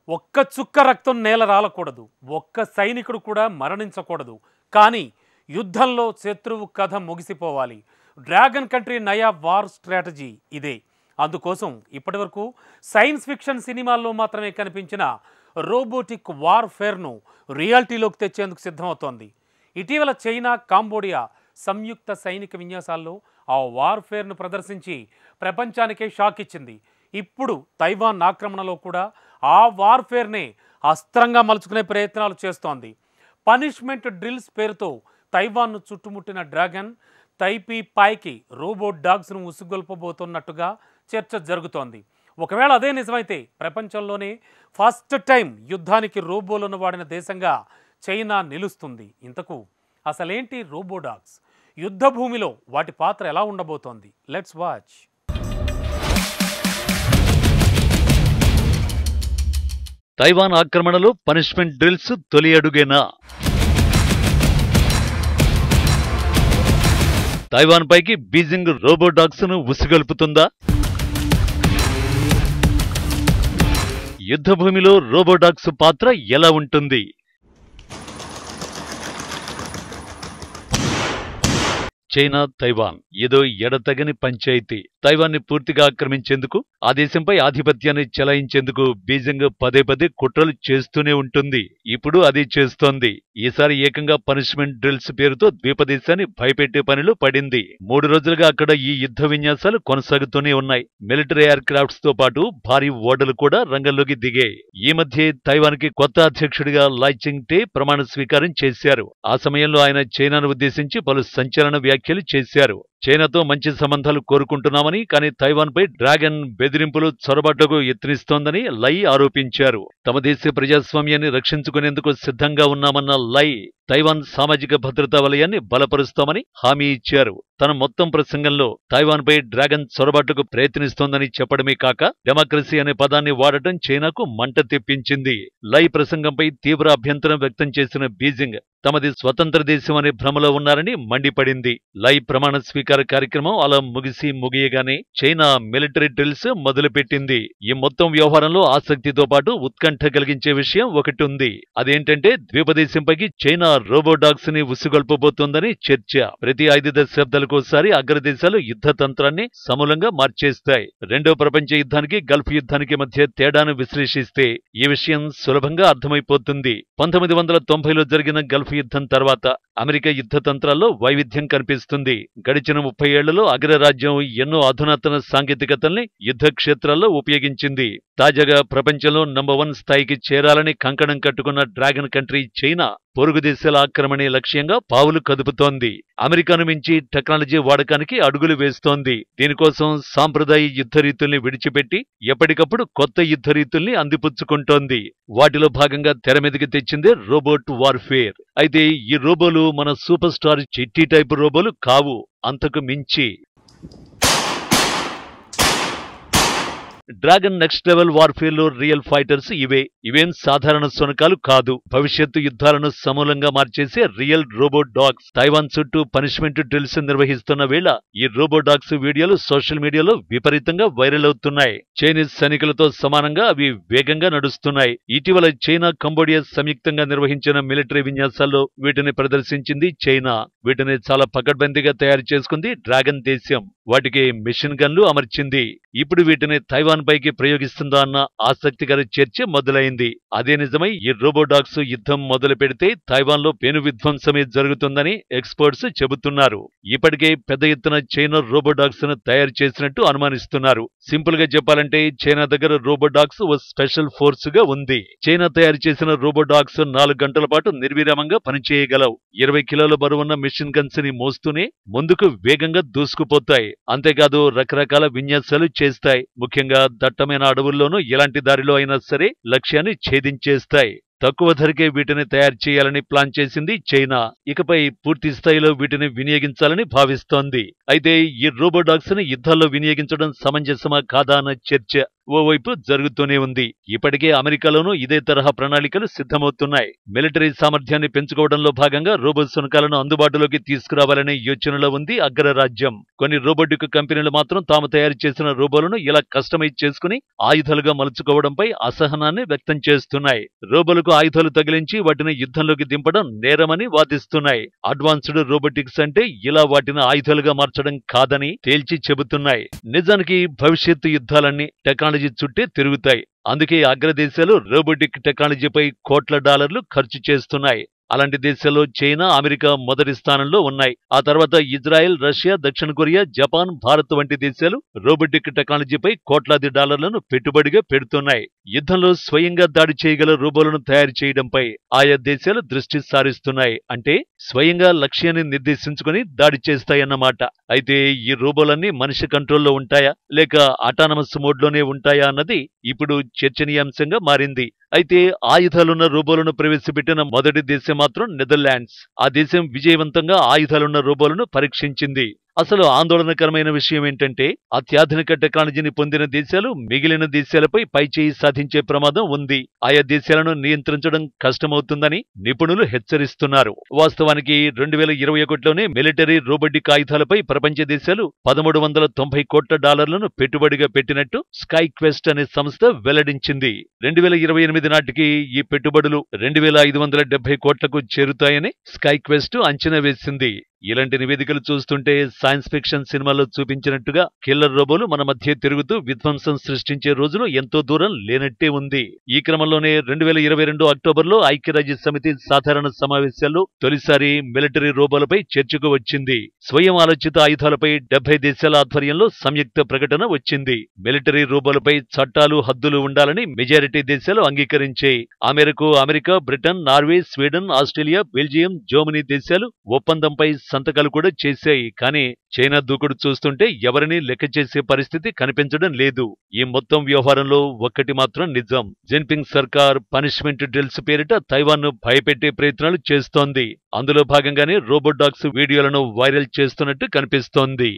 ఒక్క చుక్క రక్తం నేల రాలకూడదు, ఒక్క సైనికుడు కూడా మరణించకూడదు. కానీ యుద్ధంలో శత్రువు కథ ముగిసిపోవాలి. డ్రాగన్ కంట్రీ నయా వార్ స్ట్రాటజీ ఇదే. అందుకోసం ఇప్పటివరకు సైన్స్ ఫిక్షన్ సినిమాల్లో మాత్రమే కనిపించిన రోబోటిక్ వార్ఫేర్ను రియాలిటీలోకి తెచ్చేందుకు సిద్ధమవుతోంది. ఇటీవల చైనా, కాంబోడియా సంయుక్త సైనిక విన్యాసాల్లో ఆ వార్ఫేర్ను ప్రదర్శించి ప్రపంచానికే షాక్ ఇచ్చింది. ఇప్పుడు తైవాన్ ఆక్రమణలో కూడా ఆ వార్ఫేర్నే అస్త్రంగా మలుచుకునే ప్రయత్నాలు చేస్తోంది. పనిష్మెంట్ డ్రిల్స్ పేరుతో తైవాన్ను చుట్టుముట్టిన డ్రాగన్ తైపీ పైకి రోబోట్ డాగ్స్ను ఉసుగొల్పబోతున్నట్టుగా చర్చ జరుగుతోంది. ఒకవేళ అదే నిజమైతే ప్రపంచంలోనే ఫస్ట్ టైం యుద్ధానికి రోబోలను వాడిన దేశంగా చైనా నిలుస్తుంది. ఇంతకు అసలేంటి రోబో డాగ్స్? యుద్ధ భూమిలో వాటి పాత్ర ఎలా ఉండబోతోంది? Let's watch. తైవాన్ ఆక్రమణలో పనిష్మెంట్ డ్రిల్స్ తొలి అడుగేనా? తైవాన్ పైకి బీజింగ్ రోబో డాగ్స్ ను ఉసిగొల్పుతుందా? యుద్ధ భూమిలో రోబో డాగ్స్ పాత్ర ఎలా ఉంటుంది? చైనా, తైవాన్ ఏదో ఎడతెగని పంచాయితీ. తైవాన్ని పూర్తిగా ఆక్రమించేందుకు, ఆ దేశంపై ఆధిపత్యాన్ని చెలాయించేందుకు బీజింగ్ పదే పదే కుట్రలు చేస్తూనే ఉంటుంది. ఇప్పుడు అది చేస్తోంది. ఈసారి ఏకంగా పనిష్మెంట్ డ్రిల్స్ పేరుతో ద్వీపదేశాన్ని భయపెట్టే పనిలో పడింది. 3 రోజులుగా అక్కడ ఈ యుద్ధ విన్యాసాలు కొనసాగుతూనే ఉన్నాయి. మిలిటరీ ఎయిర్ క్రాఫ్ట్స్ తో పాటు భారీ ఓడలు కూడా రంగంలోకి దిగాయి. ఈ మధ్య తైవాన్ కి కొత్త అధ్యక్షుడిగా లై చింగ్ టే ప్రమాణ స్వీకారం చేశారు. ఆ సమయంలో ఆయన చైనాను ఉద్దేశించి పలు సంచలన వ్యాఖ్యలు చేశారు. చైనాతో మంచి సంబంధాలు కోరుకుంటున్నామని, కానీ తైవాన్ పై డ్రాగన్ బెదిరింపులు, చొరబాట్లకు యత్నిస్తోందని లై ఆరోపించారు. తమ దేశ ప్రజాస్వామ్యాన్ని రక్షించుకునేందుకు సిద్ధంగా ఉన్నామన్న లై తైవాన్ సామాజిక భద్రతా వలయాన్ని బలపరుస్తామని హామీ ఇచ్చారు. తన మొత్తం ప్రసంగంలో తైవాన్ పై డ్రాగన్ చొరబాట్లకు ప్రయత్నిస్తోందని చెప్పడమే కాక డెమోక్రసీ అనే పదాన్ని వాడటం చైనాకు మంట తెప్పించింది. లై ప్రసంగంపై తీవ్ర అభ్యంతరం వ్యక్తం చేసిన బీజింగ్ తమది స్వతంత్ర దేశం అనే భ్రమలో ఉన్నారని మండిపడింది. లై ప్రమాణ స్వీకార కార్యక్రమం అలా ముగియగానే చైనా మిలిటరీ డ్రిల్స్ మొదలుపెట్టింది. ఈ మొత్తం వ్యవహారంలో ఆసక్తితో పాటు ఉత్కంఠ కలిగించే విషయం ఒకటి ఉంది. అదేంటంటే ద్వీపదేశంపైకి చైనా రోబో డాగ్స్ ని ఉసిగొల్పబోతోందని చర్చ. ప్రతి 5 దశాబ్దాలకోసారి అగ్రదేశాలు యుద్ధ తంత్రాన్ని సమూలంగా మార్చేస్తాయి. రెండో ప్రపంచ యుద్ధానికి, గల్ఫ్ యుద్ధానికి మధ్య తేడాను విశ్లేషిస్తే ఈ విషయం సులభంగా అర్థమైపోతుంది. 1990లో జరిగిన గల్ఫ్ యుద్ధం తర్వాత అమెరికా యుద్ధ తంత్రాల్లో వైవిధ్యం కనిపిస్తుంది. గడిచిన 30 ఏళ్లలో అగ్రరాజ్యం ఎన్నో అధునాతన సాంకేతికతల్ని యుద్ధ క్షేత్రాల్లో ఉపయోగించింది. తాజాగా ప్రపంచంలో నంబర్ 1 స్థాయికి చేరాలని కంకణం కట్టుకున్న డ్రాగన్ కంట్రీ చైనా పొరుగు దేశాల ఆక్రమణే లక్ష్యంగా పావులు కదుపుతోంది. అమెరికాను మించి టెక్నాలజీ వాడకానికి అడుగులు వేస్తోంది. దీనికోసం సాంప్రదాయ యుద్ధ రీతుల్ని విడిచిపెట్టి ఎప్పటికప్పుడు కొత్త యుద్ధ రీతుల్ని అందిపుచ్చుకుంటోంది. వాటిలో భాగంగా తెర మీదకి తెచ్చిందే రోబోట్ వార్ఫేర్. అయితే ఈ రోబోలు మన సూపర్ స్టార్ చిట్టి టైపు రోబోలు కావు, అంతకు మించి. డ్రాగన్ నెక్స్ట్ లెవెల్ వార్ఫేర్ లో రియల్ ఫైటర్స్ ఇవేం సాధారణ శునకాలు కాదు. భవిష్యత్తు యుద్ధాలను సమూలంగా మార్చేసే రియల్ రోబోట్ డాగ్స్. తైవాన్ చుట్టూ పనిష్మెంట్ డ్రిల్స్ నిర్వహిస్తున్న వేళ ఈ రోబో డాగ్స్ వీడియోలు సోషల్ మీడియాలో విపరీతంగా వైరల్ అవుతున్నాయి. చైనీస్ సైనికులతో సమానంగా అవి వేగంగా నడుస్తున్నాయి. ఇటీవల చైనా, కంబోడియా సంయుక్తంగా నిర్వహించిన మిలిటరీ విన్యాసాల్లో వీటిని ప్రదర్శించింది చైనా. వీటిని చాలా పకడ్బందీగా తయారు చేసుకుంది డ్రాగన్ దేశం. వాటికి మిషన్ గన్లు అమర్చింది. ఇప్పుడు వీటిని తైవాన్ పైకి ప్రయోగిస్తుందా అన్న ఆసక్తికర చర్చ మొదలైంది. అదే నిజమై ఈ రోబో డాగ్స్ యుద్ధం మొదలు పెడితే తైవాన్ లో పెను విధ్వంసమే జరుగుతుందని ఎక్స్పర్ట్స్ చెబుతున్నారు. ఇప్పటికే పెద్ద ఎత్తున చైనా రోబో డాగ్స్ ను తయారు చేసినట్టు అనుమానిస్తున్నారు. సింపుల్ గా చెప్పాలంటే చైనా దగ్గర రోబో డాగ్స్ ఓ స్పెషల్ ఫోర్స్ గా ఉంది. చైనా తయారు చేసిన రోబో డాగ్స్ 4 గంటల పాటు నిర్విరామంగా పనిచేయగలవు. 20 కిలోల బరువున్న మిషన్ గన్స్ ని మోస్తూనే ముందుకు వేగంగా దూసుకుపోతాయి. అంతేకాదు రకరకాల విన్యాసాలు చేస్తాయి. ముఖ్యంగా దట్టమైన అడవుల్లోనూ ఎలాంటి దారిలో అయినా సరే లక్ష్యాన్ని ఛేదించేస్తాయి. తక్కువ ధరకే వీటిని తయారు చేయాలని ప్లాన్ చేసింది చైనా. ఇకపై పూర్తి స్థాయిలో వీటిని వినియోగించాలని భావిస్తోంది. అయితే ఈ రోబో డాగ్స్ ని యుద్ధాల్లో వినియోగించడం సమంజసమా కాదా అన్న చర్చ ఓవైపు జరుగుతూనే ఉంది. ఇప్పటికే అమెరికాలోనూ ఇదే తరహా ప్రణాళికలు సిద్ధమవుతున్నాయి. మిలిటరీ సామర్థ్యాన్ని పెంచుకోవడంలో భాగంగా రోబో శునకాలను అందుబాటులోకి తీసుకురావాలనే యోచనలో ఉంది అగ్రరాజ్యం. కొన్ని రోబోటిక్ కంపెనీలు మాత్రం తాము తయారు చేసిన రోబోలను ఇలా కస్టమైజ్ చేసుకుని ఆయుధాలుగా మలుచుకోవడంపై అసహనాన్ని వ్యక్తం చేస్తున్నాయి. రోబోలకు ఆయుధాలు తగిలించి వాటిని యుద్ధంలోకి దింపడం నేరమని వాదిస్తున్నాయి. అడ్వాన్స్డ్ రోబోటిక్స్ అంటే ఇలా వాటిని ఆయుధాలుగా మార్చడం కాదని తేల్చి చెబుతున్నాయి. నిజానికి భవిష్యత్తు యుద్ధాలన్నీ టెక్నాలజీ చుట్టే తిరుగుతాయి. అందుకే అగ్రదేశాలు రోబోటిక్ టెక్నాలజీపై కోట్ల డాలర్లు ఖర్చు చేస్తున్నాయి. అలాంటి దేశాల్లో చైనా, అమెరికా మొదటి స్థానంలో ఉన్నాయి. ఆ తర్వాత ఇజ్రాయెల్, రష్యా, దక్షిణ కొరియా, జపాన్, భారత్ వంటి దేశాలు రోబోటిక్ టెక్నాలజీపై కోట్లాది డాలర్లను పెట్టుబడిగా పెడుతున్నాయి. యుద్ధంలో స్వయంగా దాడి చేయగల రోబోలను తయారు చేయడంపై ఆయా దేశాలు దృష్టి సారిస్తున్నాయి. అంటే స్వయంగా లక్ష్యాన్ని నిర్దేశించుకుని దాడి చేస్తాయన్నమాట. అయితే ఈ రోబోలన్నీ మనిషి కంట్రోల్లో ఉంటాయా లేక అటానమస్ మోడ్లోనే ఉంటాయా అన్నది ఇప్పుడు చర్చనీయాంశంగా మారింది. అయితే ఆయుధాలున్న రోబోలను ప్రవేశపెట్టిన మొదటి దేశం మాత్రం నెదర్లాండ్స్. ఆ దేశం విజయవంతంగా ఆయుధాలున్న రోబోలను పరీక్షించింది. అసలు ఆందోళనకరమైన విషయం ఏంటంటే అత్యాధునిక టెక్నాలజీని పొందిన దేశాలు మిగిలిన దేశాలపై పైచేయి సాధించే ప్రమాదం ఉంది. ఆయా దేశాలను నియంత్రించడం కష్టమవుతుందని నిపుణులు హెచ్చరిస్తున్నారు. వాస్తవానికి 2021లోనే మిలిటరీ రోబోటిక్ ఆయుధాలపై ప్రపంచ దేశాలు 1390 కోట్ల డాలర్లను పెట్టుబడిగా పెట్టినట్టు స్కై క్వెస్ట్ అనే సంస్థ వెల్లడించింది. 2028 నాటికి ఈ పెట్టుబడులు 2570 కోట్లకు చేరుతాయని స్కై క్వెస్ట్ అంచనా వేసింది. ఇలాంటి నివేదికలు చూస్తుంటే సైన్స్ ఫిక్షన్ సినిమాల్లో చూపించినట్టుగా కిల్లర్ రోబోలు మన మధ్య తిరుగుతూ విధ్వంసం సృష్టించే రోజులు ఎంతో దూరం లేనట్టే ఉంది. ఈ క్రమంలోనే 2022 అక్టోబర్లో ఐక్యరాజ్య సమితి సాధారణ సమావేశాల్లో తొలిసారి మిలిటరీ రోబోలపై చర్చకు వచ్చింది. స్వయం ఆలోచిత ఆయుధాలపై 70 దేశాల ఆధ్వర్యంలో సంయుక్త ప్రకటన వచ్చింది. మిలిటరీ రోబోలపై చట్టాలు, హద్దులు ఉండాలని మెజారిటీ దేశాలు అంగీకరించాయి. ఆ మేరకు America, Britain, Norway, Sweden, Australia, Belgium, Germany దేశాలు ఒప్పందంపై సంతకాలు కూడా చేశాయి. కానీ చైనా దూకుడు చూస్తుంటే ఎవరినీ లెక్క చేసే పరిస్థితి కనిపించడం లేదు. ఈ మొత్తం వ్యవహారంలో ఒక్కటి మాత్రం నిజం. జిన్పింగ్ సర్కార్ పనిష్మెంట్ డ్రిల్స్ పేరిట తైవాన్ను భయపెట్టే ప్రయత్నాలు చేస్తోంది. అందులో భాగంగానే రోబోట్ డాగ్స్ వీడియోలను వైరల్ చేస్తున్నట్టు కనిపిస్తోంది.